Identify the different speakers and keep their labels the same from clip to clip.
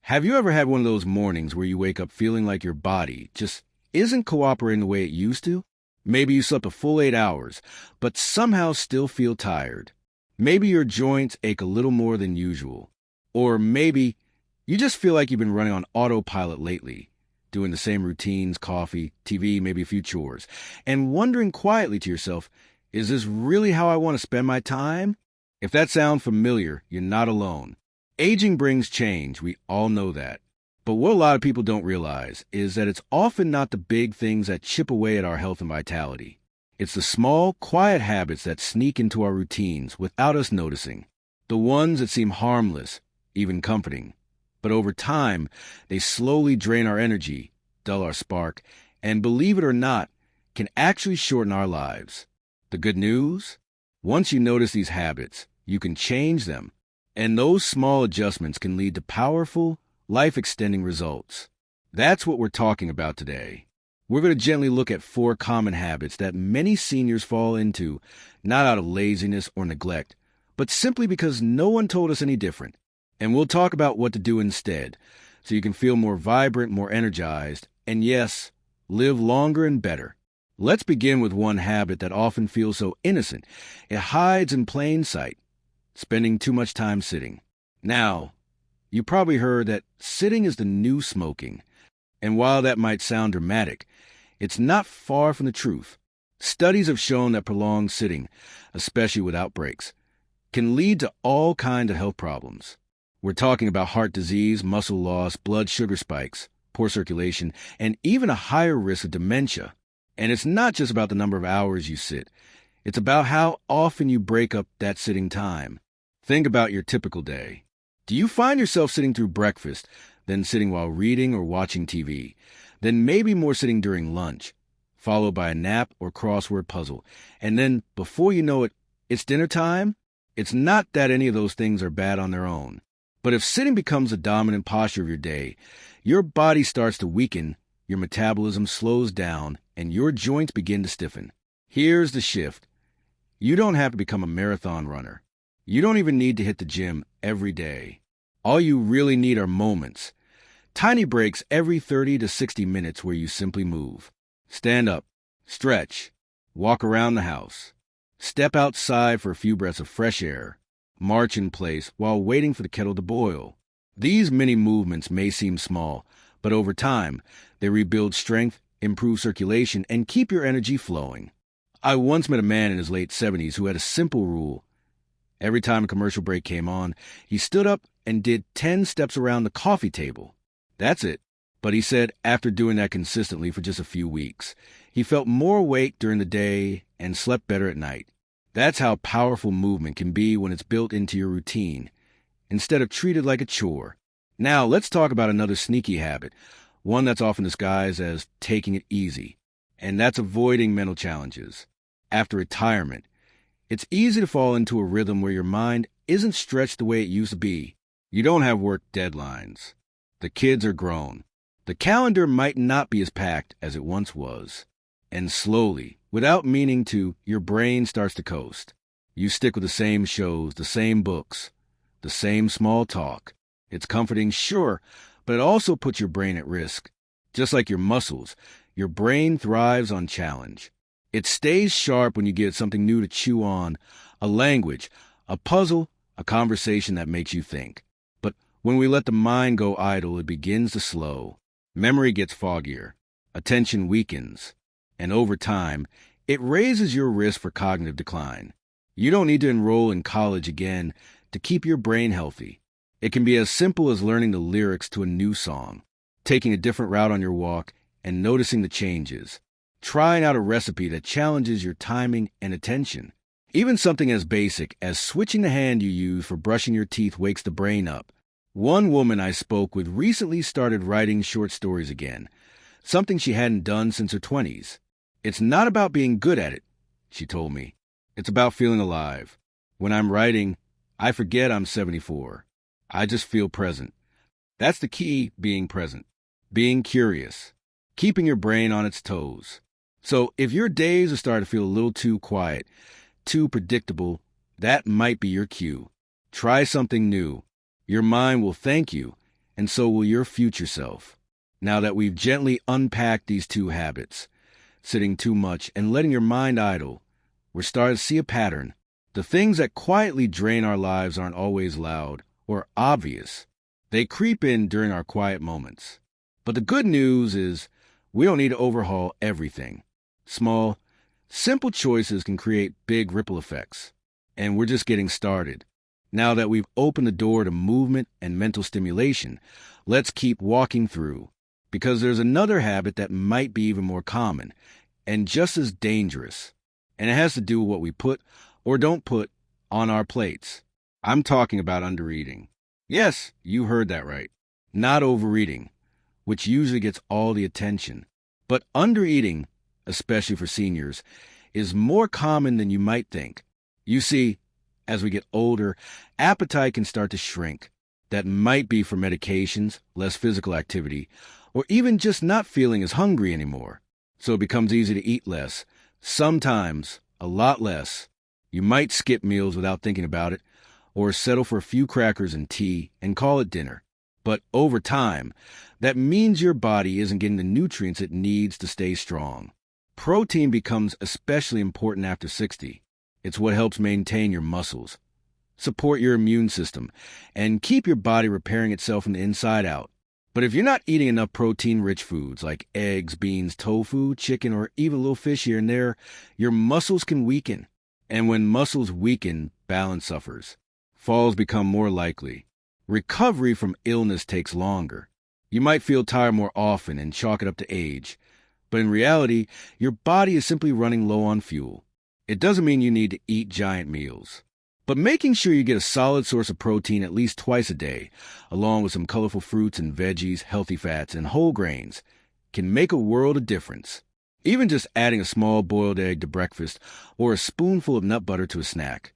Speaker 1: Have you ever had one of those mornings where you wake up feeling like your body just isn't cooperating the way it used to? Maybe you slept a full 8 hours, but somehow still feel tired. Maybe your joints ache a little more than usual. Or maybe you just feel like you've been running on autopilot lately, doing the same routines, coffee, TV, maybe a few chores, and wondering quietly to yourself, is this really how I want to spend my time? If that sounds familiar, you're not alone. Aging brings change, we all know that. But what a lot of people don't realize is that it's often not the big things that chip away at our health and vitality. It's the small, quiet habits that sneak into our routines without us noticing. The ones that seem harmless, even comforting. But over time, they slowly drain our energy, dull our spark, and believe it or not, can actually shorten our lives. The good news? Once you notice these habits, you can change them. And those small adjustments can lead to powerful, life-extending results. That's what we're talking about today. We're going to gently look at 4 common habits that many seniors fall into, not out of laziness or neglect, but simply because no one told us any different. And we'll talk about what to do instead, so you can feel more vibrant, more energized, and yes, live longer and better. Let's begin with one habit that often feels so innocent. It hides in plain sight. Spending too much time sitting. Now, you probably heard that sitting is the new smoking. And while that might sound dramatic, it's not far from the truth. Studies have shown that prolonged sitting, especially without breaks, can lead to all kinds of health problems. We're talking about heart disease, muscle loss, blood sugar spikes, poor circulation, and even a higher risk of dementia. And it's not just about the number of hours you sit. It's about how often you break up that sitting time. Think about your typical day. Do you find yourself sitting through breakfast, then sitting while reading or watching TV, then maybe more sitting during lunch, followed by a nap or crossword puzzle, and then, before you know it, it's dinner time? It's not that any of those things are bad on their own. But if sitting becomes the dominant posture of your day, your body starts to weaken, your metabolism slows down, and your joints begin to stiffen. Here's the shift. You don't have to become a marathon runner. You don't even need to hit the gym every day. All you really need are moments. Tiny breaks every 30 to 60 minutes where you simply move. Stand up, stretch, walk around the house, step outside for a few breaths of fresh air, march in place while waiting for the kettle to boil. These mini movements may seem small, but over time, they rebuild strength, improve circulation, and keep your energy flowing. I once met a man in his late 70s who had a simple rule. Every time a commercial break came on, he stood up and did 10 steps around the coffee table. That's it. But he said after doing that consistently for just a few weeks, he felt more awake during the day and slept better at night. That's how powerful movement can be when it's built into your routine, instead of treated like a chore. Now, let's talk about another sneaky habit, one that's often disguised as taking it easy, and that's avoiding mental challenges. After retirement, it's easy to fall into a rhythm where your mind isn't stretched the way it used to be. You don't have work deadlines. The kids are grown. The calendar might not be as packed as it once was. And slowly, without meaning to, your brain starts to coast. You stick with the same shows, the same books, the same small talk. It's comforting, sure, but it also puts your brain at risk. Just like your muscles, your brain thrives on challenge. It stays sharp when you get something new to chew on, a language, a puzzle, a conversation that makes you think. But when we let the mind go idle, it begins to slow. Memory gets foggier. Attention weakens. And over time, it raises your risk for cognitive decline. You don't need to enroll in college again to keep your brain healthy. It can be as simple as learning the lyrics to a new song, taking a different route on your walk, and noticing the changes. Trying out a recipe that challenges your timing and attention. Even something as basic as switching the hand you use for brushing your teeth wakes the brain up. One woman I spoke with recently started writing short stories again, something she hadn't done since her 20s. It's not about being good at it, she told me. It's about feeling alive. When I'm writing, I forget I'm 74. I just feel present. That's the key, being present. Being curious. Keeping your brain on its toes. So if your days are starting to feel a little too quiet, too predictable, that might be your cue. Try something new. Your mind will thank you, and so will your future self. Now that we've gently unpacked these two habits, sitting too much and letting your mind idle, we're starting to see a pattern. The things that quietly drain our lives aren't always loud or obvious. They creep in during our quiet moments. But the good news is we don't need to overhaul everything. Small, simple choices can create big ripple effects. And we're just getting started. Now that we've opened the door to movement and mental stimulation, let's keep walking through. Because there's another habit that might be even more common and just as dangerous. And it has to do with what we put or don't put on our plates. I'm talking about undereating. Yes, you heard that right. Not overeating, which usually gets all the attention. But undereating, especially for seniors, is more common than you might think. You see, as we get older, appetite can start to shrink. That might be for medications, less physical activity, or even just not feeling as hungry anymore. So it becomes easy to eat less, sometimes a lot less. You might skip meals without thinking about it, or settle for a few crackers and tea and call it dinner. But over time, that means your body isn't getting the nutrients it needs to stay strong. Protein becomes especially important after 60. It's what helps maintain your muscles, support your immune system, and keep your body repairing itself from the inside out. But if you're not eating enough protein-rich foods like eggs, beans, tofu, chicken, or even a little fish here and there, your muscles can weaken. And when muscles weaken, balance suffers. Falls become more likely. Recovery from illness takes longer. You might feel tired more often and chalk it up to age. But in reality, your body is simply running low on fuel. It doesn't mean you need to eat giant meals. But making sure you get a solid source of protein at least twice a day, along with some colorful fruits and veggies, healthy fats, and whole grains, can make a world of difference. Even just adding a small boiled egg to breakfast or a spoonful of nut butter to a snack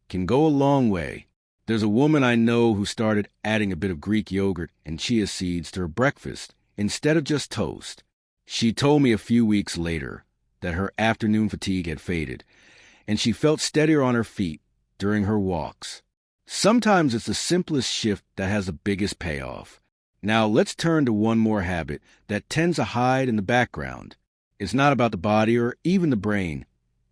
Speaker 1: can go a long way. There's a woman I know who started adding a bit of Greek yogurt and chia seeds to her breakfast instead of just toast. She told me a few weeks later that her afternoon fatigue had faded, and she felt steadier on her feet during her walks. Sometimes it's the simplest shift that has the biggest payoff. Now let's turn to one more habit that tends to hide in the background. It's not about the body or even the brain.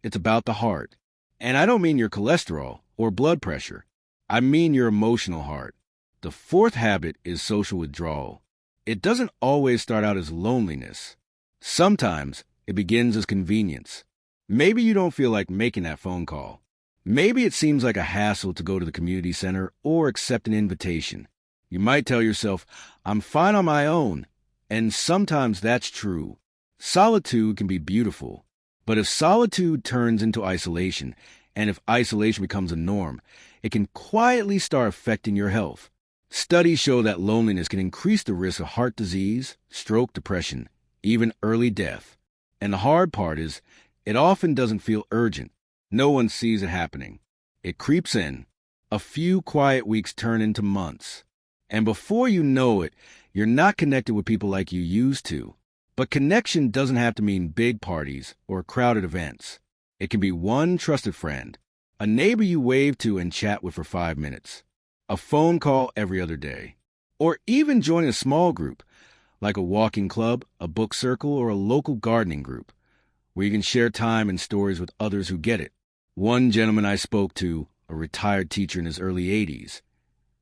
Speaker 1: It's about the heart. And I don't mean your cholesterol or blood pressure. I mean your emotional heart. The fourth habit is social withdrawal. It doesn't always start out as loneliness. Sometimes it begins as convenience. Maybe you don't feel like making that phone call. Maybe it seems like a hassle to go to the community center or accept an invitation. You might tell yourself, I'm fine on my own. And sometimes that's true. Solitude can be beautiful. But if solitude turns into isolation, and if isolation becomes a norm, it can quietly start affecting your health. Studies show that loneliness can increase the risk of heart disease, stroke, depression, even early death. And the hard part is, it often doesn't feel urgent. No one sees it happening. It creeps in. A few quiet weeks turn into months. And before you know it, you're not connected with people like you used to. But connection doesn't have to mean big parties or crowded events. It can be one trusted friend, a neighbor you wave to and chat with for 5 minutes, a phone call every other day, or even join a small group, like a walking club, a book circle, or a local gardening group, where you can share time and stories with others who get it. One gentleman I spoke to, a retired teacher in his early 80s,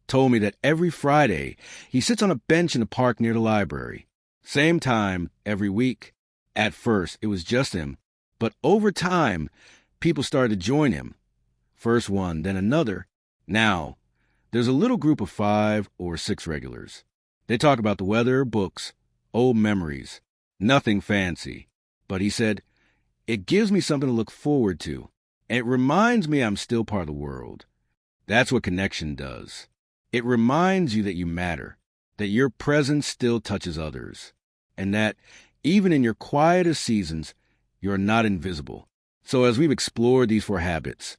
Speaker 1: told me that every Friday he sits on a bench in the park near the library. Same time every week. At first, it was just him, but over time, people started to join him. First one, then another. Now, there's a little group of 5 or 6 regulars. They talk about the weather, books, old memories. Nothing fancy. But he said, it gives me something to look forward to, and it reminds me I'm still part of the world. That's what connection does. It reminds you that you matter, that your presence still touches others, and that, even in your quietest seasons, you're not invisible. So as we've explored these 4 habits,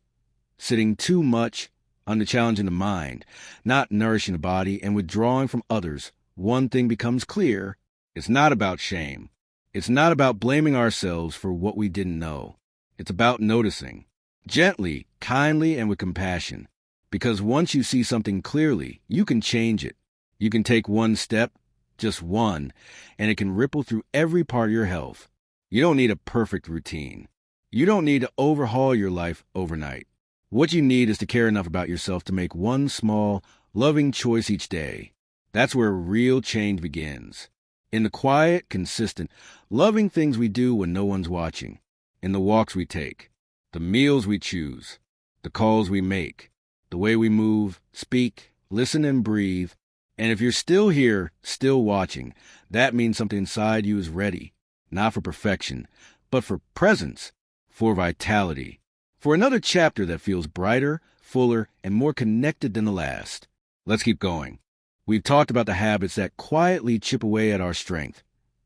Speaker 1: sitting too much, under-challenging the mind, not nourishing the body, and withdrawing from others, one thing becomes clear. It's not about shame. It's not about blaming ourselves for what we didn't know. It's about noticing, gently, kindly, and with compassion. Because once you see something clearly, you can change it. You can take one step, just one, and it can ripple through every part of your health. You don't need a perfect routine. You don't need to overhaul your life overnight. What you need is to care enough about yourself to make one small, loving choice each day. That's where real change begins. In the quiet, consistent, loving things we do when no one's watching. In the walks we take, the meals we choose, the calls we make, the way we move, speak, listen, and breathe. And if you're still here, still watching, that means something inside you is ready, not for perfection, but for presence, for vitality, for another chapter that feels brighter, fuller, and more connected than the last. Let's keep going. We've talked about the habits that quietly chip away at our strength.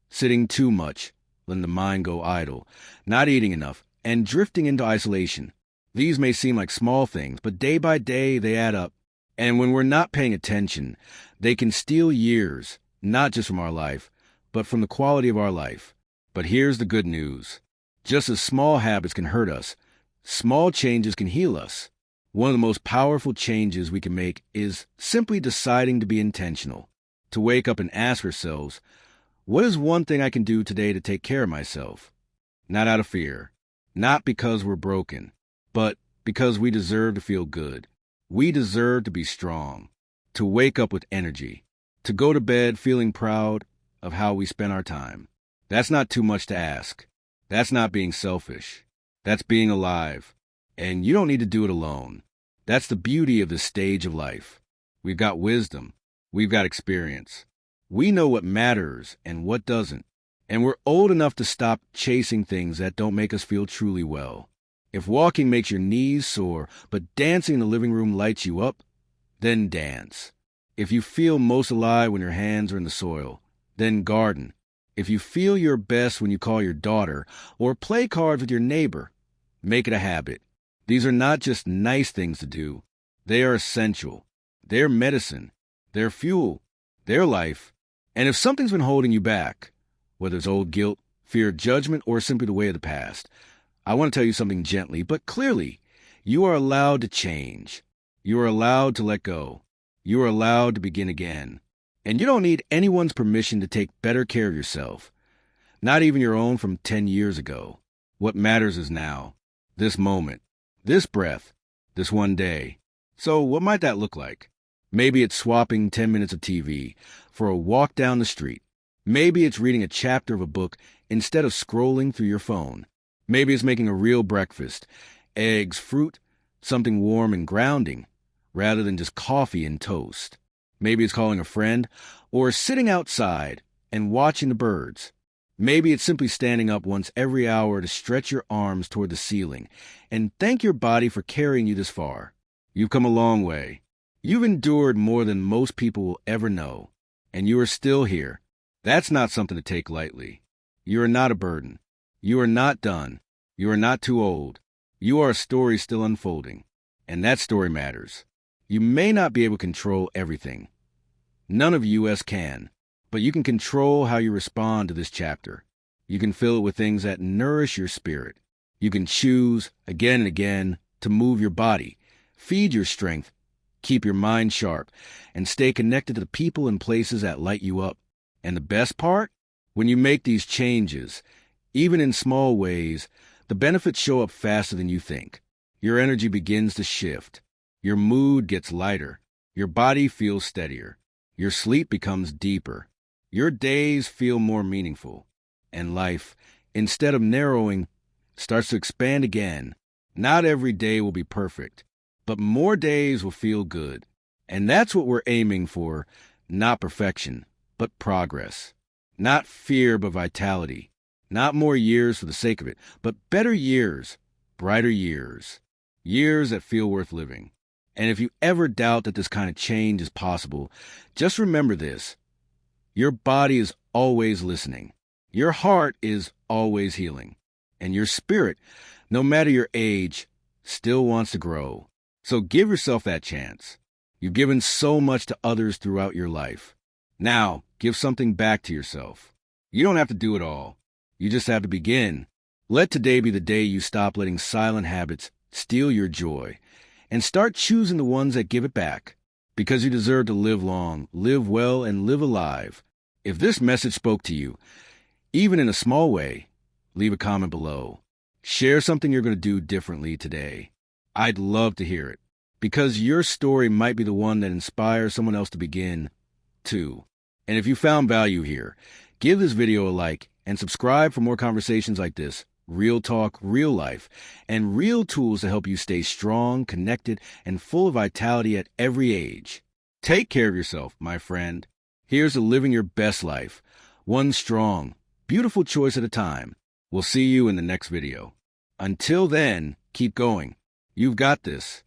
Speaker 1: Sitting too much, letting the mind go idle, not eating enough, and drifting into isolation. These may seem like small things, but day by day they add up. And when we're not paying attention, they can steal years, not just from our life, but from the quality of our life. But here's the good news. Just as small habits can hurt us, small changes can heal us. One of the most powerful changes we can make is simply deciding to be intentional, to wake up and ask ourselves, what is one thing I can do today to take care of myself? Not out of fear, not because we're broken, but because we deserve to feel good. We deserve to be strong, to wake up with energy, to go to bed feeling proud of how we spent our time. That's not too much to ask. That's not being selfish. That's being alive. And you don't need to do it alone. That's the beauty of this stage of life. We've got wisdom. We've got experience. We know what matters and what doesn't. And we're old enough to stop chasing things that don't make us feel truly well. If walking makes your knees sore, but dancing in the living room lights you up, then dance. If you feel most alive when your hands are in the soil, then garden. If you feel your best when you call your daughter or play cards with your neighbor, make it a habit. These are not just nice things to do. They are essential. They're medicine. They're fuel. They're life. And if something's been holding you back, whether it's old guilt, fear of judgment, or simply the way of the past, I want to tell you something gently, but clearly. You are allowed to change. You are allowed to let go. You are allowed to begin again. And you don't need anyone's permission to take better care of yourself. Not even your own from 10 years ago. What matters is now. This moment. This breath. This one day. So what might that look like? Maybe it's swapping 10 minutes of TV for a walk down the street. Maybe it's reading a chapter of a book instead of scrolling through your phone. Maybe it's making a real breakfast, eggs, fruit, something warm and grounding, rather than just coffee and toast. Maybe it's calling a friend, or sitting outside and watching the birds. Maybe it's simply standing up once every hour to stretch your arms toward the ceiling and thank your body for carrying you this far. You've come a long way. You've endured more than most people will ever know, and you are still here. That's not something to take lightly. You are not a burden. You are not done. You are not too old. You are a story still unfolding, and that story matters. You may not be able to control everything. None of us can, but you can control how you respond to this chapter. You can fill it with things that nourish your spirit. You can choose, again and again, to move your body, feed your strength, keep your mind sharp, and stay connected to the people and places that light you up. And the best part? When you make these changes, even in small ways, the benefits show up faster than you think. Your energy begins to shift. Your mood gets lighter. Your body feels steadier. Your sleep becomes deeper. Your days feel more meaningful. And life, instead of narrowing, starts to expand again. Not every day will be perfect, but more days will feel good. And that's what we're aiming for, not perfection, but progress. Not fear, but vitality. Not more years for the sake of it, but better years, brighter years. Years that feel worth living. And if you ever doubt that this kind of change is possible, just remember this. Your body is always listening. Your heart is always healing. And your spirit, no matter your age, still wants to grow. So give yourself that chance. You've given so much to others throughout your life. Now, give something back to yourself. You don't have to do it all. You just have to begin. Let today be the day you stop letting silent habits steal your joy and start choosing the ones that give it back. because you deserve to live long, live well, and live alive. If this message spoke to you, even in a small way, leave a comment below. Share something you're going to do differently today. I'd love to hear it, because your story might be the one that inspires someone else to begin, too. And if you found value here, give this video a like and subscribe for more conversations like this. Real talk, real life, and real tools to help you stay strong, connected, and full of vitality at every age. Take care of yourself, my friend. Here's to living your best life, one strong, beautiful choice at a time. We'll see you in the next video. Until then, keep going. You've got this.